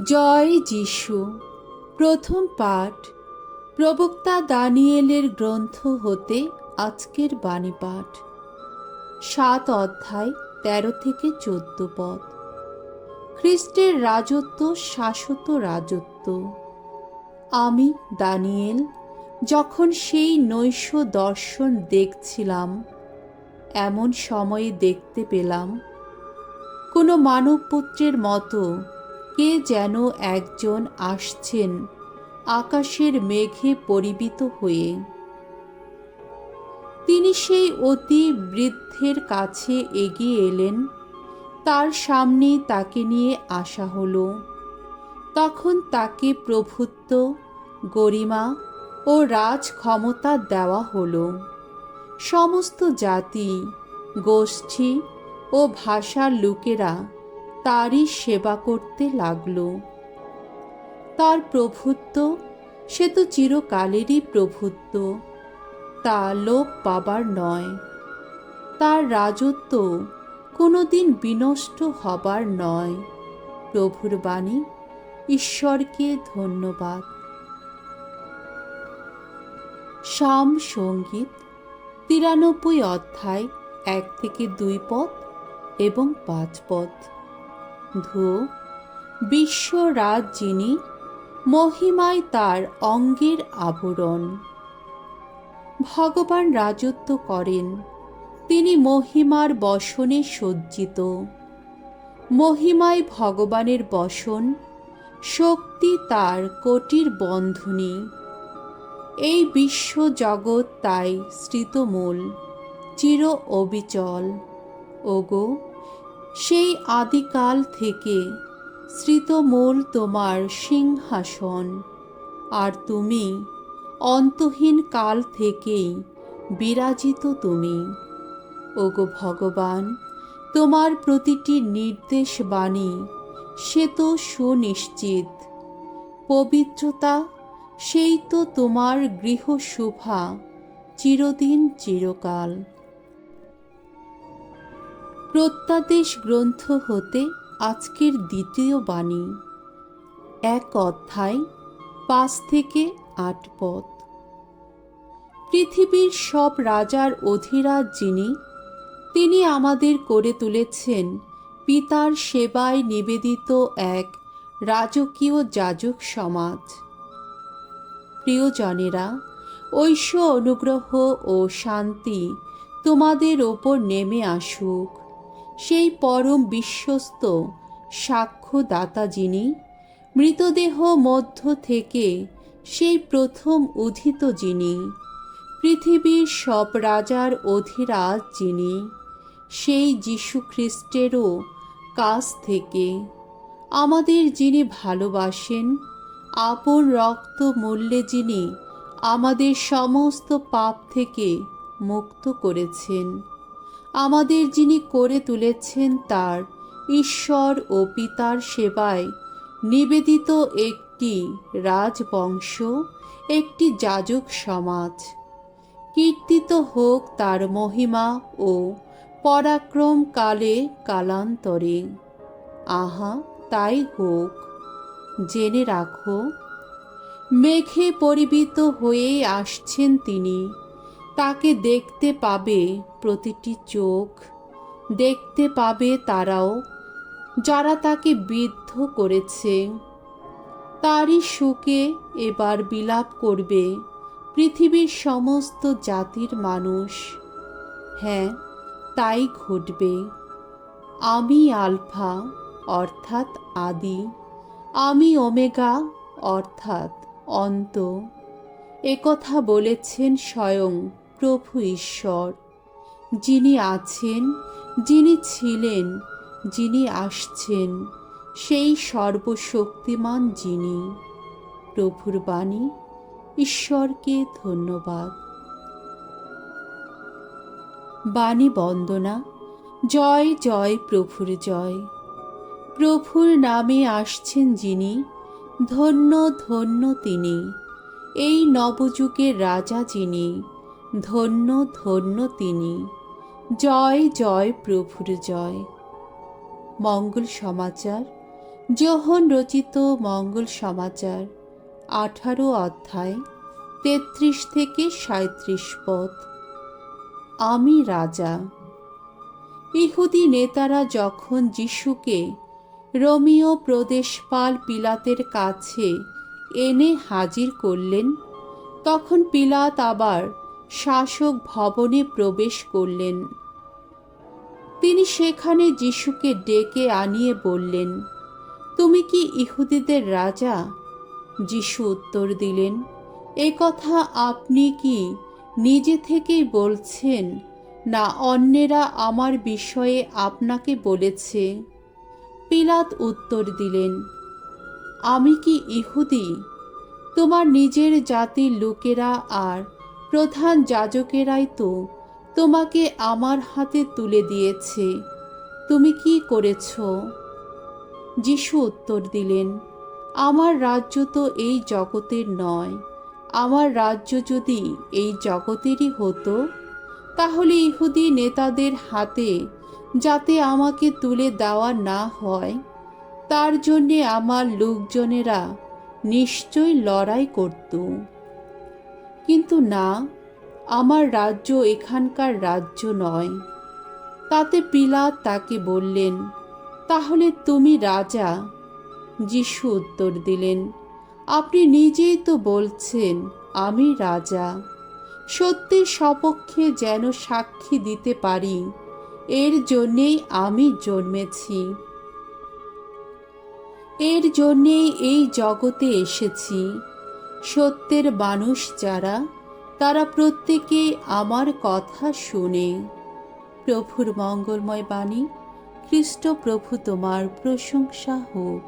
জয় যিশু। প্রথম পাঠ প্রবক্তা দানিয়েলের গ্রন্থ হতে আজকের বাণী পাঠ। 7 অধ্যায় 13 থেকে 14 পদ। খ্রিস্টের রাজত্ব শাশ্বত রাজত্ব। আমি দানিয়েল যখন সেই নৈশ দর্শন দেখছিলাম, এমন সময়ে দেখতে পেলাম কোনো মানবপুত্রের মতো কে যেন একজন আসছেন আকাশের মেঘে পরিবৃত হয়ে। তিনি সেই অতি বৃদ্ধের কাছে এগিয়ে এলেন, তার সামনেই তাকে নিয়ে আসা হলো। তখন তাকে প্রভুত্ব, গরিমা ও রাজ ক্ষমতা দেওয়া হলো। সমস্ত জাতি, গোষ্ঠী ও ভাষার লোকেরা তারই সেবা করতে লাগল। তার প্রভুত্ব সে তো চিরকালেরই প্রভুত্ব, তা লোপ পাবার নয়। তার রাজত্ব কোনোদিন বিনষ্ট হবার নয়। প্রভুর বাণী। ঈশ্বরকে ধন্যবাদ। সাম সঙ্গীত 93 অধ্যায় 1 থেকে 2 পদ এবং 5 পদ। ধো, বিশ্বরাজ যিনি, মহিমায় তার অঙ্গের আবরণ। ভগবান রাজত্ব করেন, তিনি মহিমার বসনে সজ্জিত। মহিমায় ভগবানের বসন, শক্তি তার কোটির বন্ধনী। এই বিশ্ব জগৎ তাই স্মৃতমূল, চির অবিচল। ওগো, সেই আদিকাল থেকে স্মৃতমূল তোমার সিংহাসন, আর তুমি অন্তহীন কাল থেকেই বিরাজিত তুমি। ওগো ভগবান, তোমার প্রতিটি নির্দেশ বাণী সে তো সুনিশ্চিত। পবিত্রতা সেই তো তোমার গৃহশোভা চিরদিন চিরকাল। প্রত্যাদেশ গ্রন্থ হতে আজকের দ্বিতীয় বাণী। 1 অধ্যায় 5 থেকে 8 পদ। পৃথিবীর সব রাজার অধিরাজ যিনি, তিনি আমাদের করে তুলেছেন পিতার সেবায় নিবেদিত এক রাজকীয় যাজক সমাজ। প্রিয়জনেরা, ঐশ্য অনুগ্রহ ও শান্তি তোমাদের ওপর নেমে আসুক। সেই পরম বিশ্বস্ত সাক্ষ্যদাতা যিনি, মৃতদেহ মধ্য থেকে সেই প্রথম উত্থিত যিনি, পৃথিবীর সব রাজার অধিরাজ যিনি, সেই যীশু খ্রিস্টেরও কাছ থেকে আমাদের যিনি ভালোবাসেন, আপন রক্ত মূল্যে যিনি আমাদের সমস্ত পাপ থেকে মুক্ত করেছেন, আমাদের যিনি করে তুলেছেন তার ঈশ্বর ও পিতার সেবায় নিবেদিত একটি রাজবংশ, একটি যাজক সমাজ। কীর্তিত হোক তার মহিমা ও পরাক্রম কালে কালান্তরে। আহা, তাই হোক। জেনে রাখো, মেঘে পরিবৃত হয়ে আসছেন তিনি। তাকে দেখতে পাবে প্রতিটি চোখ, দেখতে পাবে তারাও যারা তাকে বিদ্ধ করেছে। তারই শোকে এবার বিলাপ করবে পৃথিবীর সমস্ত জাতির মানুষ। হ্যাঁ, তাই ঘটবে। আমি আলফা অর্থাৎ আদি, আমি ওমেগা অর্থাৎ অন্ত, একথা বলেছেন স্বয়ং প্রভু ঈশ্বর, যিনি আছেন, যিনি ছিলেন, যিনি আসছেন, সেই সর্বশক্তিমান যিনি। প্রভুর বাণী। ঈশ্বরকে ধন্যবাদ। বাণী বন্দনা। জয় জয় প্রভুর জয়। প্রভুর নামে আসছেন যিনি, ধন্য ধন্য তিনি। এই নবযুগের রাজা যিনি, ধন্য ধন্য তিনি। জয় জয় প্রভুর জয়। মঙ্গল সমাচার যোহন রচিত মঙ্গল সমাচার 18 অধ্যায় 33 থেকে 37 পদ। আমি রাজা। ইহুদি নেতারা যখন যিশুকে রোমীয় প্রদেশপাল পিলাতের কাছে এনে হাজির করলেন, তখন পিলাত আবার শাসক ভবনে প্রবেশ করলেন। তিনি সেখানে যিশুকে ডেকে আনিয়ে বললেন, তুমি কি ইহুদিদের রাজা? যিশু উত্তর দিলেন, এ কথা আপনি কি নিজে থেকেই বলছেন, না অন্যেরা আমার বিষয়ে আপনাকে বলেছে? পিলাত উত্তর দিলেন, আমি কি ইহুদি? তোমার নিজের জাতির লোকেরা আর প্রধান যাজকেরাই তো তোমাকে আমার হাতে তুলে দিয়েছে। তুমি কি করেছ? যিশু উত্তর দিলেন, আমার রাজ্য তো এই জগতের নয়। আমার রাজ্য যদি এই জগতেরই হতো, তাহলে ইহুদি নেতাদের হাতে যাতে আমাকে তুলে দেওয়া না হয়, তার জন্যে আমার লোকজনেরা নিশ্চয় লড়াই করত। কিন্তু না, আমার রাজ্য এখানকার রাজ্য নয়। তাতে পিলাত তাকে বললেন, তাহলে তুমি রাজা? যিশু উত্তর দিলেন, আপনি নিজেই তো বলছেন আমি রাজা। সত্যের সপক্ষে যেন সাক্ষী দিতে পারি, এর জন্যেই আমি জন্মেছি। এর জন্যেই এই জগতে এসেছি। সত্যের মানুষ যারা, তারা প্রত্যেকে আমার কথা শুনে। প্রভুর মঙ্গলময় বাণী। খ্রিস্ট প্রভু তোমার প্রশংসা হোক।